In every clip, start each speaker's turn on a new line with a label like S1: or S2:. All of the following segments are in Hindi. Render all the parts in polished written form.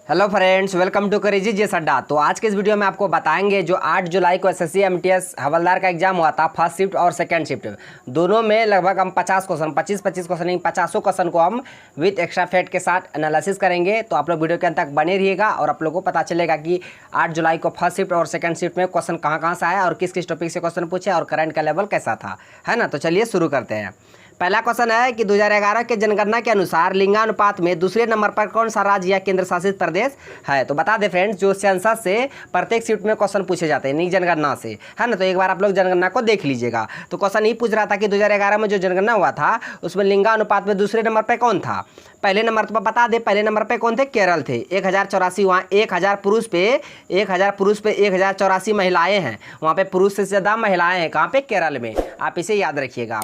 S1: हेलो फ्रेंड्स, वेलकम टू करेजी जी अड्डा। तो आज के इस वीडियो में आपको बताएंगे जो 8 जुलाई को एसएससी एमटीएस हवलदार का एग्जाम हुआ था, फर्स्ट शिफ्ट और सेकंड शिफ्ट दोनों में लगभग हम 50 क्वेश्चन 25 क्वेश्चन नहीं 50 क्वेश्चन को हम विथ एक्स्ट्रा फैक्ट के साथ एनालिसिस करेंगे। तो आप लोग वीडियो के अंत तक बने रहिएगा और आप लोगों को पता चलेगा कि 8 जुलाई को फर्स्ट शिफ्ट और सेकंड शिफ्ट में क्वेश्चन कहाँ से आया और किस किस टॉपिक से क्वेश्चन पूछे और करंट का लेवल कैसा था, है ना। तो चलिए शुरू करते हैं। पहला क्वेश्चन है कि 2011 के जनगणना के अनुसार लिंगानुपात में दूसरे नंबर पर कौन सा राज्य या केंद्र शासित प्रदेश है। तो बता दें फ्रेंड्स, जो सेंसस से प्रत्येक शिफ्ट में क्वेश्चन पूछे जाते हैं, नहीं जनगणना से, है ना। तो एक बार आप लोग जनगणना को देख लीजिएगा। तो क्वेश्चन ये पूछ रहा था कि 2011 में जो जनगणना हुआ था उसमें लिंगानुपात में दूसरे नंबर पर कौन था। पहले नंबर पर बता दें, पहले नंबर पे कौन थे, केरल थे 1084। वहाँ 1000 पुरुष पे 1084 महिलाएं हैं। वहाँ पे पुरुष से ज़्यादा महिलाएं हैं। कहाँ पे, केरल में। आप इसे याद रखिएगा,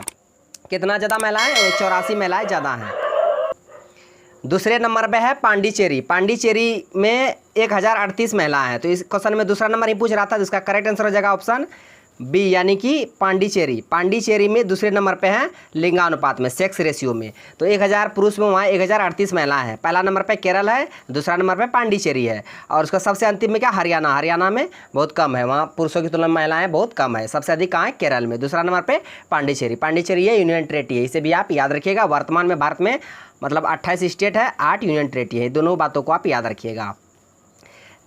S1: कितना ज़्यादा महिलाएं, 84 महिलाएं ज़्यादा हैं। दूसरे नंबर पे है पांडिचेरी। पांडिचेरी में 1038 महिलाएं हैं। तो इस क्वेश्चन में दूसरा नंबर ही पूछ रहा था, जिसका करेक्ट आंसर हो जाएगा ऑप्शन बी, यानी कि पांडिचेरी। पांडिचेरी में दूसरे नंबर पे हैं लिंगानुपात में, सेक्स रेशियो में। तो 1000 पुरुष में वहाँ 1038 महिलाएं हैं। पहला नंबर पे केरल है, दूसरा नंबर पे पांडिचेरी है और उसका सबसे अंतिम में क्या, हरियाणा। हरियाणा में बहुत कम है, वहाँ पुरुषों की तुलना में महिलाएं बहुत कम है। सबसे अधिक कहाँ है, केरल में। दूसरा नंबर पे पांडिचेरी। पांडिचेरी है यूनियन टेरिटरी है, इसे भी आप याद रखिएगा। वर्तमान में भारत में मतलब 28 स्टेट है, 8 यूनियन टेरिटरी है। दोनों बातों को आप याद रखिएगा।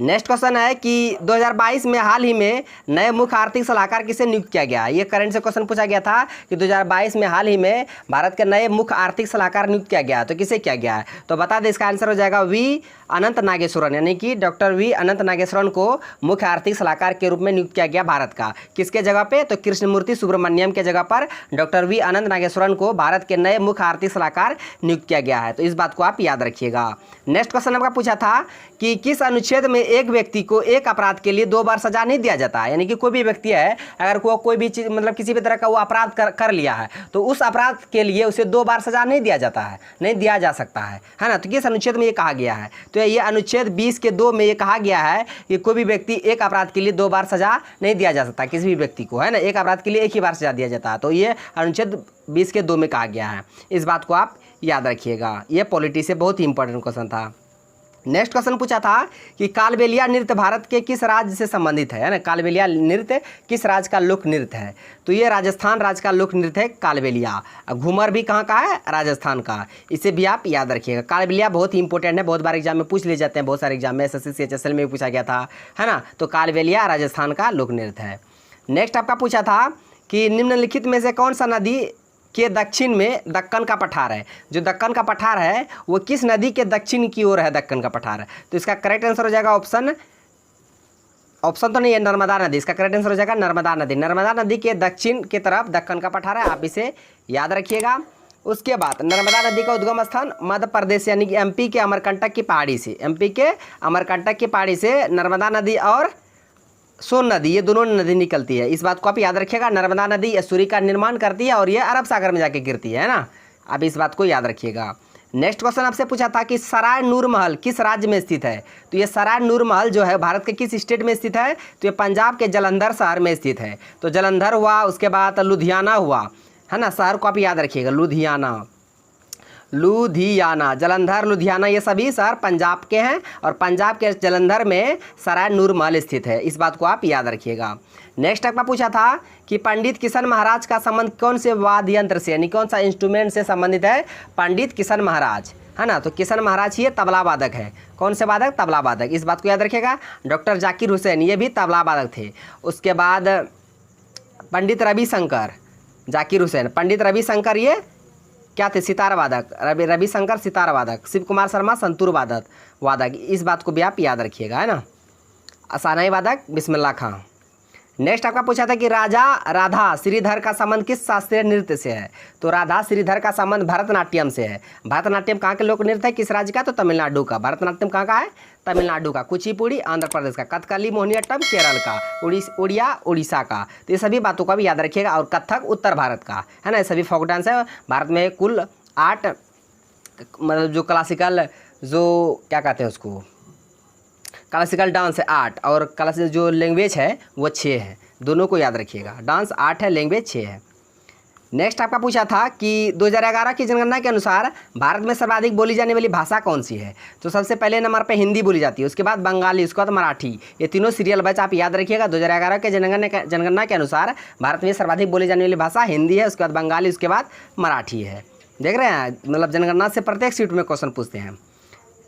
S1: नेक्स्ट क्वेश्चन है कि 2022 में हाल ही में नए मुख्य आर्थिक सलाहकार किसे नियुक्त किया गया। ये करंट से क्वेश्चन पूछा गया था कि 2022 में हाल ही में भारत के नए मुख्य आर्थिक सलाहकार नियुक्त किया गया, तो किसे किया गया है। तो बता दें, इसका आंसर हो जाएगा वी अनंत नागेश्वरन, यानी कि डॉक्टर वी अनंत नागेश्वरन को मुख्य आर्थिक सलाहकार के रूप में नियुक्त किया गया भारत का। किसके जगह पे, तो कृष्णमूर्ति सुब्रमण्यम के जगह पर डॉक्टर वी अनंत नागेश्वरन को भारत के नए मुख्य आर्थिक सलाहकार नियुक्त किया गया है। तो इस बात को आप याद रखिएगा। नेक्स्ट क्वेश्चन आपका पूछा था कि किस अनुच्छेद में एक व्यक्ति को एक अपराध के लिए 2 बार सजा नहीं दिया जाता है। यानी कि कोई भी व्यक्ति है, अगर वो कोई भी चीज़ मतलब किसी भी तरह का वो अपराध कर लिया है, तो उस अपराध के लिए उसे 2 बार सजा नहीं दिया जाता है, नहीं दिया जा सकता है ना। तो किस अनुच्छेद में ये कहा गया है, तो ये अनुच्छेद 20 के 2 में ये कहा गया है कि कोई भी व्यक्ति एक अपराध के लिए 2 बार सजा नहीं दिया जा सकता किसी भी व्यक्ति को, है ना। एक अपराध के लिए एक ही बार सजा दिया जाता है। तो ये अनुच्छेद 20 के 2 में कहा गया है। इस बात को आप याद रखिएगा। ये पॉलिटी से बहुत ही इंपॉर्टेंट क्वेश्चन था। नेक्स्ट क्वेश्चन पूछा था कि कालबेलिया नृत्य भारत के किस राज्य से संबंधित है ना। कालबेलिया नृत्य किस राज्य का लोक नृत्य है। तो ये राजस्थान राज्य का लोक नृत्य है कालबेलिया। घूमर भी कहाँ का है, राजस्थान का। इसे भी आप याद रखिएगा। कालबेलिया बहुत ही इंपॉर्टेंट है, बहुत बार एग्जाम में पूछ लिए जाते हैं, बहुत सारे एग्जाम में एसएससी सीएचएसएल में भी पूछा गया था, है ना। तो कालबेलिया राजस्थान का लोक नृत्य है। नेक्स्ट आपका पूछा था कि निम्नलिखित में से कौन सा नदी के दक्षिण में दक्कन का पठार है। जो दक्कन का पठार है वो किस नदी के दक्षिण की ओर है, दक्कन का पठार। तो इसका करेक्ट आंसर हो जाएगा ऑप्शन तो नहीं है, नर्मदा नदी। इसका करेक्ट आंसर हो जाएगा नर्मदा नदी। नर्मदा नदी के दक्षिण की तरफ दक्कन का पठार है, आप इसे याद रखिएगा। उसके बाद नर्मदा नदी का उद्गम स्थान मध्य प्रदेश यानी कि एमपी के अमरकंटक की पहाड़ी से, एमपी के अमरकंटक की पहाड़ी से नर्मदा नदी और सोन नदी, ये दोनों नदी निकलती है। इस बात को आप याद रखिएगा। नर्मदा नदी एस्चुरी का निर्माण करती है और ये अरब सागर में जाके गिरती है ना। आप इस बात को याद रखिएगा। नेक्स्ट क्वेश्चन आपसे पूछा था कि सराय नूर महल किस राज्य में स्थित है। तो ये सराय नूर महल जो है भारत के किस स्टेट में स्थित है, तो ये पंजाब के जलंधर शहर में स्थित है। तो जलंधर हुआ, उसके बाद लुधियाना हुआ, है ना। शहर को आप याद रखिएगा, लुधियाना, जलंधर, लुधियाना, ये सभी शहर पंजाब के हैं और पंजाब के जलंधर में सराय नूर महल स्थित है। इस बात को आप याद रखिएगा। नेक्स्ट आपका पूछा था कि पंडित किशन महाराज का संबंध कौन से वाद्य यंत्र से, यानी कौन सा इंस्ट्रूमेंट से संबंधित है पंडित किशन महाराज, है ना। तो किशन महाराज ये तबला वादक है। कौन से वादक, तबला वादक। इस बात को याद रखिएगा। डॉक्टर जाकिर हुसैन ये भी तबला वादक थे। उसके बाद पंडित रविशंकर, जाकिर हुसैन, पंडित रविशंकर ये क्या थे, सितार वादक। रविशंकर सितार वादक। शिव कुमार शर्मा संतूर वादक। इस बात को भी आप याद रखिएगा, है ना। असानाई वादक बिस्मिल्लाह खां। नेक्स्ट आपका पूछा था कि राजा राधा श्रीधर का संबंध किस शास्त्रीय नृत्य से है। तो राधा श्रीधर का संबंध भरतनाट्यम से है। भरतनाट्यम कहाँ के लोक नृत्य है, किस राज्य का, तो तमिलनाडु का। भरतनाट्यम कहाँ का है, तमिलनाडु का। कुचिपुड़ी आंध्र प्रदेश का। कथकली मोहिनीअट्टम केरल का। उड़िया उड़ीसा का। तो ये सभी बातों का भी याद रखिएगा। और कथक उत्तर भारत का, है ना। ये सभी फोक डांस है। भारत में कुल 8 मतलब जो क्लासिकल जो क्या कहते हैं उसको, क्लासिकल डांस है 8 और क्लासिकल जो लैंग्वेज है वो 6 है। दोनों को याद रखिएगा। डांस 8 है, लैंग्वेज 6 है। नेक्स्ट आपका पूछा था कि 2011 की जनगणना के अनुसार भारत में सर्वाधिक बोली जाने वाली भाषा कौन सी है। तो सबसे पहले नंबर पे हिंदी बोली जाती है, उसके बाद बंगाली, उसके बाद मराठी। ये तीनों सीरियल बैच आप याद रखिएगा। 2011 के जनगणना के अनुसार भारत में सर्वाधिक बोली जाने वाली भाषा हिंदी है, उसके बाद बंगाली, उसके बाद मराठी है। देख रहे हैं, मतलब जनगणना से प्रत्येक सीट में क्वेश्चन पूछते हैं।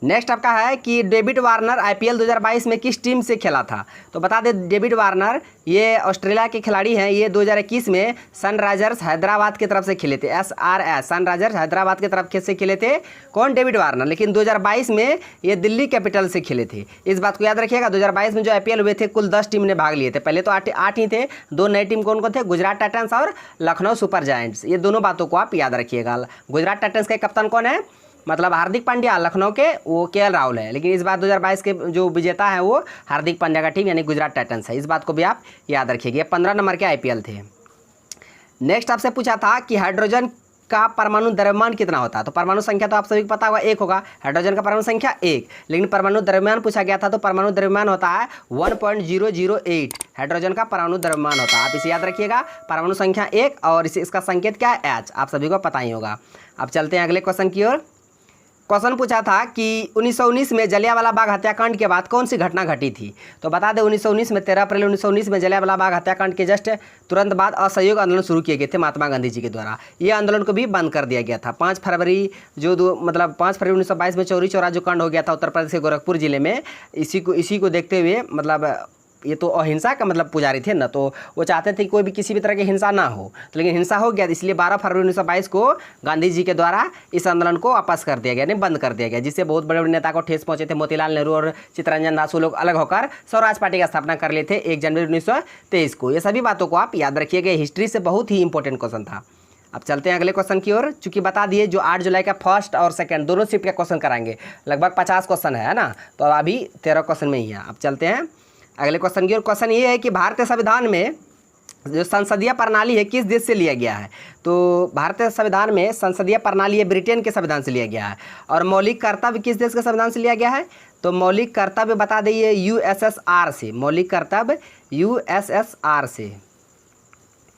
S1: नेक्स्ट आपका है कि डेविड वार्नर आईपीएल 2022 में किस टीम से खेला था। तो बता दें, डेविड वार्नर ये ऑस्ट्रेलिया के खिलाड़ी हैं। ये 2021 में सनराइजर्स हैदराबाद की तरफ से खेले थे। SRS सनराइजर्स हैदराबाद की तरफ से खेले थे कौन, डेविड वार्नर। लेकिन 2022 में ये दिल्ली कैपिटल से खेले थे। इस बात को याद रखिएगा। 2022 में जो आईपीएल हुए थे कुल 10 टीम ने भाग लिए थे। पहले तो 8 ही थे। 2 नई टीम कौन कौन थे, गुजरात टाइटंस और लखनऊ सुपर जायंट्स। ये दोनों बातों को आप याद रखिएगा। गुजरात टाइटंस के कप्तान कौन है, मतलब हार्दिक पांड्या। लखनऊ के वो KL राहुल है। लेकिन इस बार 2022 के जो विजेता है वो हार्दिक पांड्या का टीम यानी गुजरात टाइटंस है। इस बात को भी आप याद रखिएगा। 15 नंबर के आईपीएल थे। नेक्स्ट आपसे पूछा था कि हाइड्रोजन का परमाणु द्रव्यमान कितना होता है। तो परमाणु संख्या तो आप सभी को पता होगा, 1 होगा। हाइड्रोजन का परमाणु संख्या 1, लेकिन परमाणु द्रव्यमान पूछा गया था। तो परमाणु द्रव्यमान होता है 1.008। हाइड्रोजन का परमाणु द्रव्यमान होता है, आप इसे याद रखिएगा। परमाणु संख्या 1 और इसका संकेत क्या है, H। आप सभी को पता ही होगा। अब चलते हैं अगले क्वेश्चन की ओर। क्वेश्चन पूछा था कि 1919 में जलियांवाला बाग हत्याकांड के बाद कौन सी घटना घटी थी। तो बता दें, 1919 में 13 अप्रैल 1919 में जलियांवाला बाग हत्याकांड के जस्ट तुरंत बाद असहयोग आंदोलन शुरू किए गए थे महात्मा गांधी जी के द्वारा। ये आंदोलन को भी बंद कर दिया गया था। 5 फरवरी 1922 में चौरी चौरा जो कांड हो गया था उत्तर प्रदेश के गोरखपुर जिले में, इसी को देखते हुए, मतलब ये तो अहिंसा का मतलब पुजारी थे ना, तो वो चाहते थे कि कोई भी किसी भी तरह की हिंसा ना हो। तो लेकिन हिंसा हो गया, इसलिए 12 फरवरी 1922 को गांधी जी के द्वारा इस आंदोलन को वापस कर दिया गया, यानी बंद कर दिया गया, जिससे बहुत बड़े बड़े नेता को ठेस पहुंचे थे। मोतीलाल नेहरू और चित्तरंजन दास लोग अलग होकर स्वराज पार्टी की स्थापना कर लिए थे 1 जनवरी 1923 को। ये सभी बातों को आप याद रखिएगा। हिस्ट्री से बहुत ही इंपॉर्टेंट क्वेश्चन था। अब चलते हैं अगले क्वेश्चन की ओर। चूंकि बता दिए जो 8 जुलाई का फर्स्ट और सेकंड दोनों शिफ्ट का क्वेश्चन कराएंगे, लगभग 50 क्वेश्चन है ना, तो अभी 13 क्वेश्चन में ही है। अब चलते हैं अगले क्वेश्चन की ओर। क्वेश्चन ये है कि भारतीय संविधान में जो संसदीय प्रणाली है किस देश से लिया गया है। तो भारतीय संविधान में संसदीय प्रणाली है ब्रिटेन के संविधान से लिया गया है। और मौलिक कर्तव्य किस देश के संविधान से लिया गया है। तो मौलिक कर्तव्य बता दें USSR से। मौलिक कर्तव्य USSR से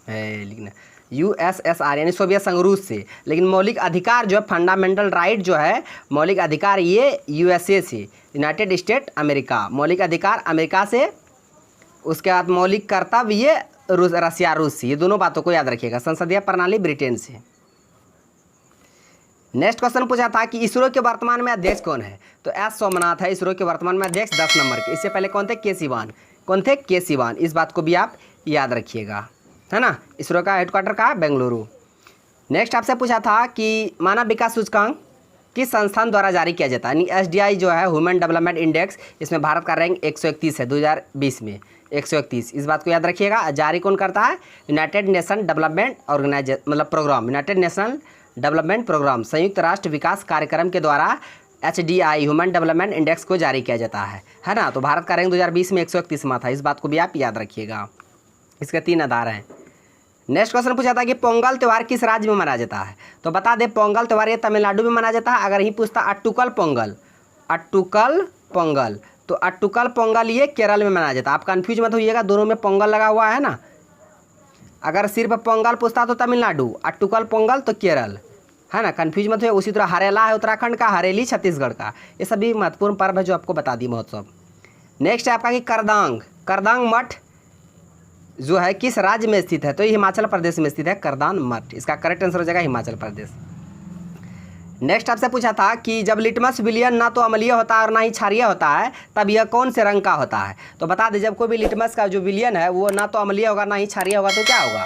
S1: लिखना, USSR यानी सोवियत संघ रूस से। लेकिन मौलिक अधिकार जो है, फंडामेंटल राइट जो है, मौलिक अधिकार ये USA से, यूनाइटेड स्टेट अमेरिका। मौलिक अधिकार अमेरिका से। उसके बाद मौलिक कर्तव्य ये रसिया रूस से। ये दोनों बातों को याद रखिएगा। संसदीय प्रणाली ब्रिटेन से। नेक्स्ट क्वेश्चन पूछा था कि इसरो के वर्तमान में अध्यक्ष कौन है। तो S सोमनाथ है इसरो के वर्तमान में अध्यक्ष 10 नंबर के। इससे पहले कौन थे, के सिवान। कौन थे, के सिवान। इस बात को भी आप याद रखिएगा, है ना। इसरो का हेडक्वार्टर कहाँ है, बेंगलुरु। नेक्स्ट आपसे पूछा था कि मानव विकास सूचकांक किस संस्थान द्वारा जारी किया जाता है। यानी SDI जो है, ह्यूमन डेवलपमेंट इंडेक्स, इसमें भारत का रैंक 131 है 2020 में, 131। इस बात को याद रखिएगा। जारी कौन करता है, यूनाइटेड नेशन डेवलपमेंट ऑर्गेनाइजेशन, मतलब programme, united national development programme, संयुक्त राष्ट्र विकास कार्यक्रम के द्वारा HDI ह्यूमन डेवलपमेंट इंडेक्स को जारी किया जाता है ना। तो भारत का रैंक 2020 में 131वां था। इस बात को भी आप याद रखिएगा। इसके 3 आधार हैं। नेक्स्ट क्वेश्चन पूछा था कि पोंगल त्यौहार किस राज्य में मनाया जाता है। तो बता दें, पोंगल त्यौहार ये तमिलनाडु में मनाया जाता है। अगर ही पूछता अट्टुकल पोंगल, अट्टुकल पोंगल, तो अट्टुकल पोंगल ये केरल में मनाया जाता है। आप कंफ्यूज मत होइएगा, दोनों में पोंगल लगा हुआ है ना। अगर सिर्फ पोंगल पूछता तो तमिलनाडु, अट्टुकल पोंगल तो केरल, है ना। कंफ्यूज मत होइए। उसी तरह हरेला है उत्तराखंड का, हरेली छत्तीसगढ़ का। ये सभी महत्वपूर्ण पर्व है जो आपको बता दी महोत्सव। नेक्स्ट है आपका कि करदांग, करदांग मठ जो है किस राज्य में स्थित है। तो ये हिमाचल प्रदेश में स्थित है करदान मठ। इसका करेक्ट आंसर हो जाएगा हिमाचल प्रदेश। नेक्स्ट आपसे पूछा था कि जब लिटमस विलयन ना तो अम्लीय होता है और ना ही क्षारीय होता है, तब यह कौन से रंग का होता है। तो बता दें, जब कोई भी लिटमस का जो विलयन है वो ना तो अम्लीय होगा ना ही क्षारीय होगा, तो क्या होगा,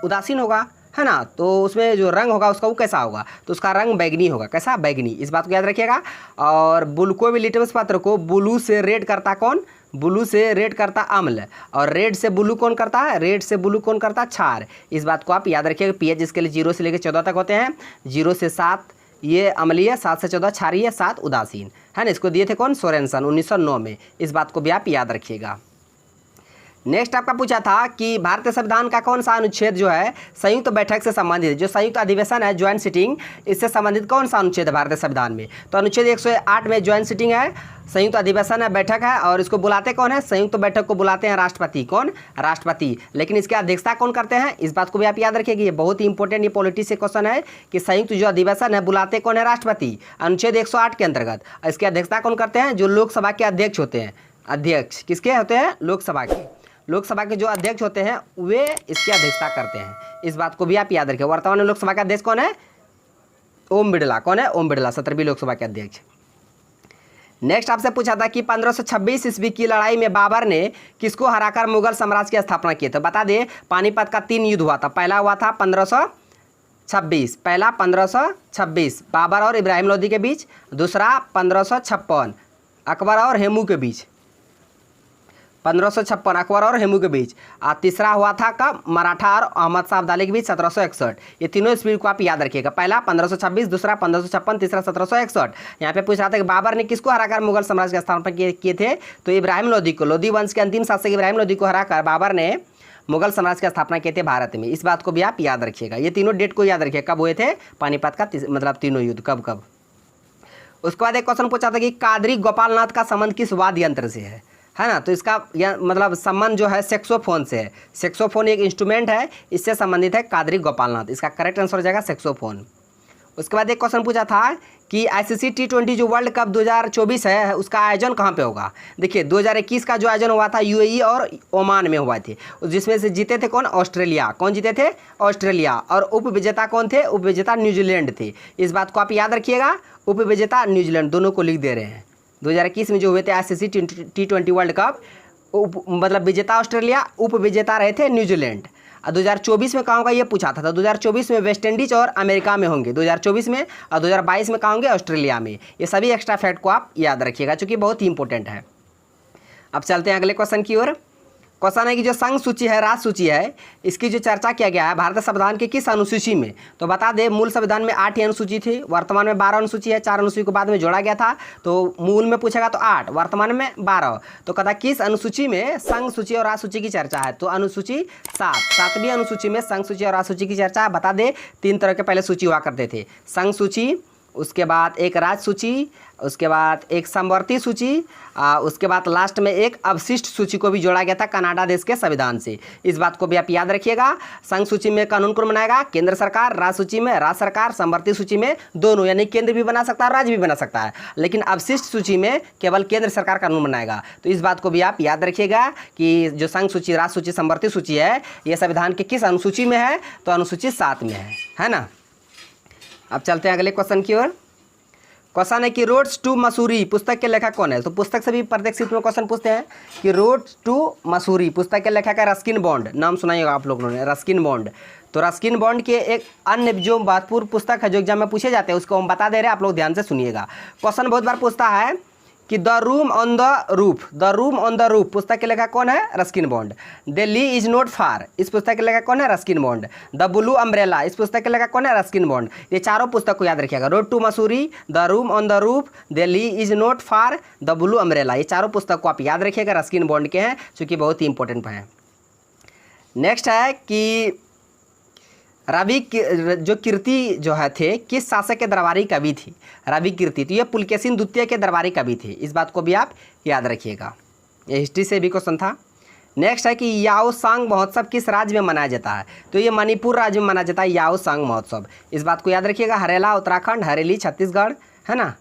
S1: उदासीन होगा, है ना। तो उसमें जो रंग होगा उसका वो कैसा होगा, तो उसका रंग बैगनी होगा। कैसा, बैगनी। इस बात को याद रखिएगा। और कोई भी लिटमस पत्र को ब्लू से रेड करता कौन, ब्लू से रेड करता अम्ल, और रेड से ब्लू कौन करता है, रेड से ब्लू कौन करता है, क्षार। इस बात को आप याद रखिएगा। pH इसके लिए 0 से लेकर 14 तक होते हैं। 0 से 7 ये अम्लीय, 7 से 14 क्षारीय, 7 उदासीन, है ना। इसको दिए थे कौन, सोरेनसन 1909 में। इस बात को भी आप याद रखिएगा। नेक्स्ट आपका पूछा था कि भारतीय संविधान का कौन सा अनुच्छेद जो है संयुक्त बैठक से संबंधित, जो संयुक्त अधिवेशन है, ज्वाइंट सिटिंग, इससे संबंधित कौन सा अनुच्छेद है भारतीय संविधान में। तो अनुच्छेद 108 में ज्वाइंट सिटिंग है। संयुक्त अधिवेशन है, बैठक है, और इसको बुलाते कौन है? संयुक्त बैठक को बुलाते हैं राष्ट्रपति। कौन? राष्ट्रपति। लेकिन इसकी अध्यक्षता कौन करते हैं? इस बात को भी आप याद रखिएगा, ये बहुत ही इंपॉर्टेंट ये पॉलिटी से क्वेश्चन है कि संयुक्त जो अधिवेशन है बुलाते कौन है? राष्ट्रपति, अनुच्छेद 108 के अंतर्गत। इसकी अध्यक्षता कौन करते हैं? जो लोकसभा के अध्यक्ष होते हैं। अध्यक्ष किसके होते हैं? लोकसभा के। लोकसभा के जो अध्यक्ष होते हैं वे इसकी अध्यक्षता करते हैं। इस बात को भी आप याद रखें। वर्तमान में लोकसभा के अध्यक्ष कौन है? ओम बिरला। कौन है? ओम बिरला, 17वीं लोकसभा के अध्यक्ष। नेक्स्ट आपसे पूछा था कि 1526 ईस्वी की लड़ाई में बाबर ने किसको हराकर मुगल साम्राज्य की स्थापना की? तो बता दें, पानीपत का 3 युद्ध हुआ था। पहला हुआ था 1526, पहला 1526 बाबर और इब्राहिम लोदी के बीच। दूसरा 1556 अकबर और हेमू के बीच। 1556 अकबर और हेमू के बीच। और तीसरा हुआ था कब? मराठा और अहमद शाह अब्दाली के बीच 1761। ये तीनों स्पीड को आप याद रखिएगा। पहला 1526, दूसरा 1556, तीसरा 1761। यहाँ पे पूछ रहा था कि बाबर ने किसको हराकर मुगल साम्राज्य की स्थापना किए थे? तो इब्राहिम लोदी को। लोदी वंश के अंतिम शासक इब्राहिम लोदी को हराकर बाबर ने मुगल साम्राज्य की स्थापना किए थे भारत में। इस बात को भी आप याद रखिएगा। ये तीनों डेट को याद रखिएगा, कब हुए थे पानीपत का मतलब तीनों युद्ध, कब कब। उसके बाद एक क्वेश्चन पूछा था कि कादरी गोपालनाथ का संबंध किस वाद्य यंत्र से है ना? तो इसका मतलब संबंध जो है सेक्सोफोन से है। सेक्सोफोन एक इंस्ट्रूमेंट है, इससे संबंधित है कादरी गोपालनाथ। इसका करेक्ट आंसर हो जाएगा सेक्सोफोन। उसके बाद एक क्वेश्चन पूछा था कि ICC T20 जो वर्ल्ड कप 2024 है उसका आयोजन कहाँ पे होगा? देखिए 2021 का जो आयोजन हुआ था UAE और ओमान में हुआ थे, जिसमें से जीते थे कौन? ऑस्ट्रेलिया। कौन जीते थे? ऑस्ट्रेलिया। और उपविजेता कौन थे? उपविजेता न्यूजीलैंड थे। इस बात को आप याद रखिएगा, उपविजेता न्यूजीलैंड, दोनों को लिख दे रहे हैं। 2021 में जो हुए थे ICC T20 वर्ल्ड कप, मतलब विजेता ऑस्ट्रेलिया, उपविजेता रहे थे न्यूजीलैंड। 2024 में कहाँ होगा ये पूछा था। तो 2024 में वेस्ट इंडीज और अमेरिका में होंगे 2024 में, और 2022 में कहाँ होंगे? ऑस्ट्रेलिया में। ये सभी एक्स्ट्रा फैक्ट को आप याद रखिएगा, चूँकि बहुत ही इंपॉर्टेंट है। अब चलते हैं अगले क्वेश्चन की ओर। क्वेश्चन है कि जो संघ सूची है, राज सूची है, इसकी जो चर्चा किया गया है भारतीय संविधान के किस अनुसूची में? तो बता दें, मूल संविधान में 8 ही अनुसूची थी, वर्तमान में 12 अनुसूची है। 4 अनुसूची को बाद में जोड़ा गया था, तो मूल में पूछेगा तो 8, वर्तमान में 12। तो कहता किस अनुसूची में संघ सूची और राज सूची की चर्चा है? तो अनुसूची 7, 7वीं अनुसूची में संघ सूची और राज सूची की चर्चा है। बता दें 3 तरह के पहले सूची हुआ करते थे, संघ सूची, उसके बाद एक राज सूची, उसके बाद एक समवर्ती सूची, उसके बाद लास्ट में एक अवशिष्ट सूची को भी जोड़ा गया था कनाडा देश के संविधान से। इस बात को भी आप याद रखिएगा। संघ सूची में कानून कौन बनाएगा? केंद्र सरकार। राज सूची में राज्य सरकार। समवर्ती सूची में दोनों, यानी केंद्र भी बना सकता है, राज्य भी बना सकता है। लेकिन अवशिष्ट सूची में केवल केंद्र सरकार कानून बनाएगा। तो इस बात को भी आप याद रखिएगा कि जो संघ सूची, राज सूची, समवर्ती सूची है, ये संविधान के किस अनुसूची में है? तो अनुसूची 7 में है ना। अब चलते हैं अगले क्वेश्चन की ओर। क्वेश्चन है कि रोड्स टू मसूरी पुस्तक के लेखक कौन है? तो पुस्तक से भी प्रत्येक सीट में क्वेश्चन पूछते हैं कि रोड्स टू मसूरी पुस्तक के लेखक है रस्किन बॉन्ड। नाम सुनाइएगा आप लोगों ने, रस्किन बॉन्ड। तो रस्किन बॉन्ड के एक अन्य जो महत्वपूर्ण पुस्तक है जो एग्जाम में पूछे जाते हैं उसको हम बता दे रहे हैं, आप लोग ध्यान से सुनिएगा। क्वेश्चन बहुत बार पूछता है कि the room on the roof, the room on the roof पुस्तक के लेखक कौन है? Ruskin Bond. Delhi is not far, इस पुस्तक के लेखक कौन है? Ruskin Bond. The blue umbrella, इस पुस्तक के लेखक कौन है? Ruskin Bond. ये चारों पुस्तक को याद रखिएगा, road to Mussoorie, the room on the roof, Delhi is not far, the blue umbrella. ये चारों पुस्तक को आप याद रखिएगा, रस्किन बॉन्ड के हैं, चूँकि बहुत ही इंपॉर्टेंट हैं। नेक्स्ट है कि रवि जो कीर्ति जो है थे किस शासक के दरबारी कवि थी? रवि कीर्ति, तो ये पुलकेशिन द्वितीय के दरबारी कवि थे। इस बात को भी आप याद रखिएगा, ये हिस्ट्री से भी क्वेश्चन था। नेक्स्ट है कि याओसांग महोत्सव किस राज्य में मनाया जाता है? तो ये मणिपुर राज्य में मनाया जाता है याओसांग महोत्सव। इस बात को याद रखिएगा, हरेला उत्तराखंड, हरेली छत्तीसगढ़, है ना।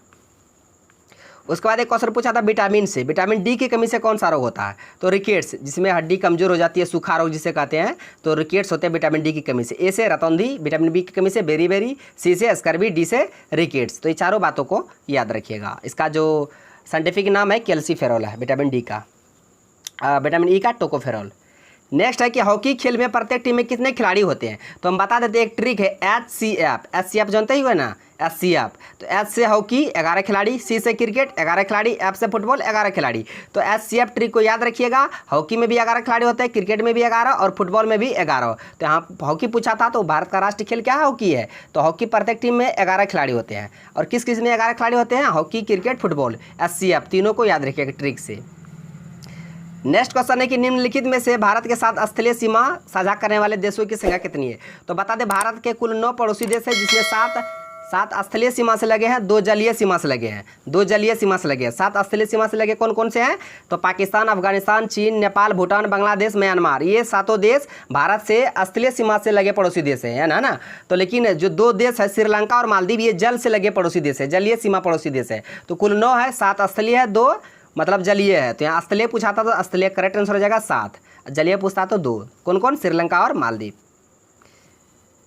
S1: उसके बाद एक क्वेश्चन पूछा था विटामिन से, विटामिन डी की कमी से कौन सा रोग होता है? तो रिकेट्स, जिसमें हड्डी कमजोर हो जाती है, सूखा रोग जिसे कहते हैं, तो रिकेट्स होते हैं विटामिन डी की कमी से। ए से रतौंधी, विटामिन बी की कमी से बेरीबेरी, सी से स्कर्वी, डी से रिकेट्स। तो ये चारों बातों को याद रखिएगा। इसका जो साइंटिफिक नाम है कैल्सीफेरॉल है, विटामिन डी का, विटामिन ई का टोकोफेरॉल। नेक्स्ट है कि हॉकी खेल में प्रत्येक टीम में कितने खिलाड़ी होते हैं? तो हम बता देते हैं, एक ट्रिक है HCF, HCF जानते ही हो ना, HCF। तो H से हॉकी 11 खिलाड़ी, C से क्रिकेट 11 खिलाड़ी, F से फुटबॉल 11 खिलाड़ी। तो HCF ट्रिक को याद रखिएगा, हॉकी में भी 11 खिलाड़ी होते हैं, क्रिकेट में भी 11 और फुटबॉल में भी 11। तो यहाँ हॉकी पूछा था, तो भारत का राष्ट्रीय खेल क्या है? हॉकी है। तो हॉकी प्रत्येक टीम में 11 खिलाड़ी होते हैं। और किस किस में 11 खिलाड़ी होते हैं? हॉकी, क्रिकेट, फुटबॉल, HCF, तीनों को याद रखिएगा ट्रिक से। नेक्स्ट क्वेश्चन है कि निम्नलिखित में से भारत के साथ स्थलीय सीमा साझा करने वाले देशों की संख्या कितनी है? तो बता दें, भारत के कुल 9 पड़ोसी देश है, जिसमें 7 7 स्थलीय सीमा से लगे हैं, 2 जलीय सीमा से लगे हैं, 2 जलीय सीमा से लगे हैं। 7 स्थलीय सीमा से लगे कौन कौन से हैं? तो पाकिस्तान, अफगानिस्तान, चीन, नेपाल, भूटान, बांग्लादेश, म्यांमार, ये 7 देश भारत से स्थलीय सीमा से लगे पड़ोसी देश हैं, है ना। तो लेकिन जो 2 देश है श्रीलंका और मालदीव, ये जल से लगे पड़ोसी देश है, जलीय सीमा पड़ोसी देश है। तो कुल 9 है, 7 स्थलीय है, 2 मतलब जलीय है। तो यहाँ स्थलीय पूछा था तो स्थलीय करेक्ट आंसर हो जाएगा 7, जलीय पूछता तो 2। कौन कौन? श्रीलंका और मालदीव।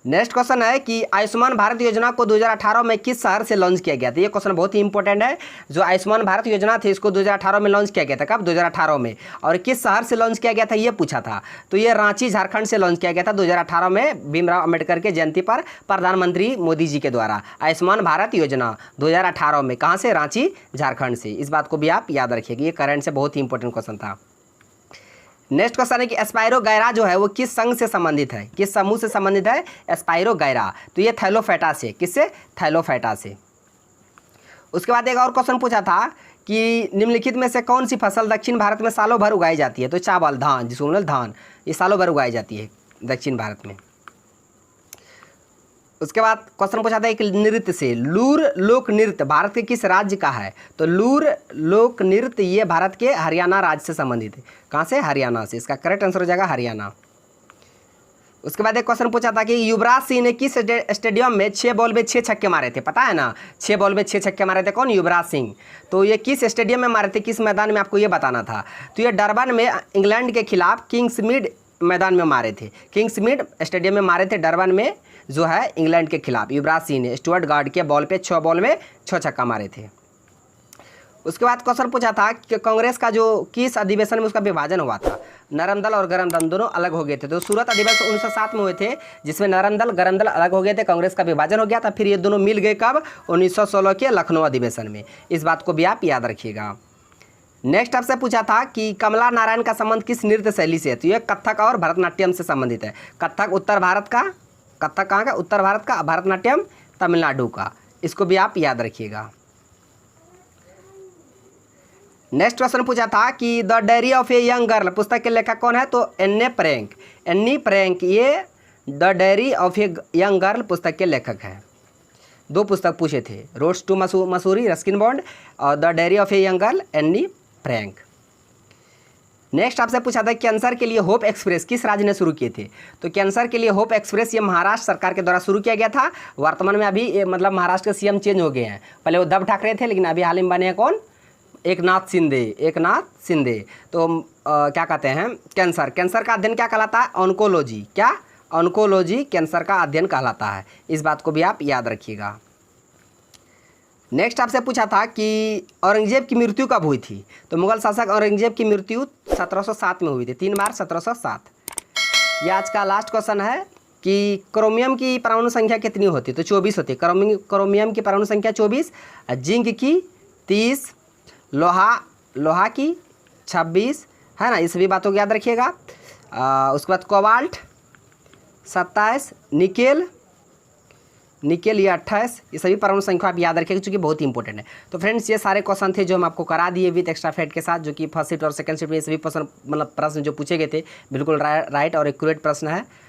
S1: नेक्स्ट क्वेश्चन है कि आयुष्मान भारत योजना को 2018 में किस शहर से लॉन्च किया गया था? ये क्वेश्चन बहुत ही इंपॉर्टेंट है। जो आयुष्मान भारत योजना थी इसको 2018 में लॉन्च किया गया था। कब? 2018 में। और किस शहर से लॉन्च किया गया था ये पूछा था। तो ये रांची झारखंड से लॉन्च किया गया था 2018 में, भीमराव अम्बेडकर के जयंती पर प्रधानमंत्री मोदी जी के द्वारा। आयुष्मान भारत योजना 2018 में कहाँ से? रांची झारखंड से। इस बात को भी आप याद रखिएगा, ये करंट से बहुत ही इंपॉर्टेंट क्वेश्चन था। नेक्स्ट क्वेश्चन है कि एस्पायरो गायरा जो है वो किस संघ से संबंधित है, किस समूह से संबंधित है? एस्पायरो गायरा। तो ये थैलोफाइटा से, किससे? थैलोफाइटा से। उसके बाद एक और क्वेश्चन पूछा था कि निम्नलिखित में से कौन सी फसल दक्षिण भारत में सालों भर उगाई जाती है? तो चावल, धान, जिसको बोलते हैं धान, ये सालों भर उगाई जाती है दक्षिण भारत में। उसके बाद क्वेश्चन पूछा था एक नृत्य से, लूर लोक नृत्य भारत के किस राज्य का है? तो लूर लोक नृत्य ये भारत के हरियाणा राज्य से संबंधित है। कहाँ से? हरियाणा से। इसका करेक्ट आंसर हो जाएगा हरियाणा। उसके बाद एक क्वेश्चन पूछा था कि युवराज सिंह ने किस स्टेडियम में 6 बॉल में 6 छक्के मारे थे? पता है ना, 6 बॉल में 6 छक्के मारे थे कौन? युवराज सिंह। तो ये किस स्टेडियम में मारे थे, किस मैदान में, आपको ये बताना था। तो ये डरबन में इंग्लैंड के खिलाफ किंग्समीड मैदान में मारे थे, किंग्समीड स्टेडियम में मारे थे, डरबन में जो है इंग्लैंड के खिलाफ। युवराज सिंह ने स्टुअर्ट गार्ड के बॉल पे 6 बॉल में 6 छक्का मारे थे। उसके बाद क्वेश्चन पूछा था कि कांग्रेस का जो किस अधिवेशन में उसका विभाजन हुआ था? नरम दल और गरम दल दोनों अलग हो गए थे। तो सूरत अधिवेशन 1907 में हुए थे, जिसमें नरम दल गरम दल अलग हो गए थे, कांग्रेस का विभाजन हो गया था। फिर ये दोनों मिल गए कब? 1916 के लखनऊ अधिवेशन में। इस बात को भी आप याद रखिएगा। नेक्स्ट आपसे पूछा था कि कमला नारायण का संबंध किस नृत्य शैली से है? तो ये कथक और भरतनाट्यम से संबंधित है। कथक उत्तर भारत का, कथक कहाँ का? उत्तर भारत का। भरतनाट्यम तमिलनाडु का। इसको भी आप याद रखिएगा। नेक्स्ट क्वेश्चन पूछा था कि the diary of a young girl पुस्तक के लेखक कौन है? तो एन्ने फ्रैंक। एन्नी फ्रैंक ये the diary of a young girl पुस्तक के लेखक हैं। 2 पुस्तक पूछे थे, roads to Mussoorie Ruskin Bond और the diary of a young girl Anne Frank. Next आपसे पूछा था कैंसर के लिए होप एक्सप्रेस किस राज्य ने शुरू किए थे? तो कैंसर के लिए होप एक्सप्रेस ये महाराष्ट्र सरकार के द्वारा शुरू किया गया था। वर्तमान में अभी मतलब महाराष्ट्र के सीएम चेंज हो गए हैं, पहले उद्धव ठाकरे थे, लेकिन अभी हाल ही में बने हैं कौन? एकनाथ शिंदे। तो क्या कहते हैं? कैंसर, कैंसर का अध्ययन क्या कहलाता है? ऑन्कोलॉजी। क्या? ऑन्कोलॉजी कैंसर का अध्ययन कहलाता है। इस बात को भी आप याद रखिएगा। नेक्स्ट आपसे पूछा था कि औरंगजेब की मृत्यु कब हुई थी? तो मुगल शासक औरंगजेब की मृत्यु 1707 में हुई थी, 3 मार्च 1707। ये आज का लास्ट क्वेश्चन है कि क्रोमियम की परमाणु संख्या कितनी होती है? तो 24 होती है। क्रोमियम की परमाणु संख्या 24, जिंक की 30, लोहा की 26, है ना। इस सभी बातों को याद रखिएगा। उसके बाद कोबाल्ट 27, निकेल ये 28, ये सभी परमाणु संख्या आप याद रखिएगा क्योंकि बहुत ही इंपॉर्टेंट है। तो फ्रेंड्स ये सारे क्वेश्चन थे जो हम आपको करा दिए विद एक्स्ट्रा फैक्ट के साथ, जो कि फर्स्ट शिफ्ट और सेकंड शिफ्ट में ये सभी प्रश्न जो पूछे गए थे बिल्कुल राइट और एक्यूरेट प्रश्न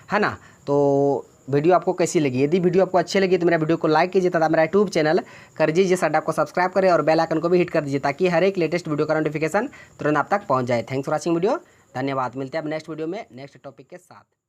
S1: है ना। तो वीडियो आपको कैसी लगी? यदि वीडियो आपको अच्छी लगी तो मेरा वीडियो को लाइक कीजिए तथा मेरा यूट्यूब चैनल कर दीजिए सड्डा को सब्सक्राइब करें और बेल आइकन को भी हिट कर दीजिए ताकि हर एक लेटेस्ट वीडियो का नोटिफिकेशन तुरंत आप तक पहुँच जाए। Thanks for watching video. धन्यवाद। मिलते हैं अब नेक्स्ट वीडियो में नेक्स्ट टॉपिक के साथ।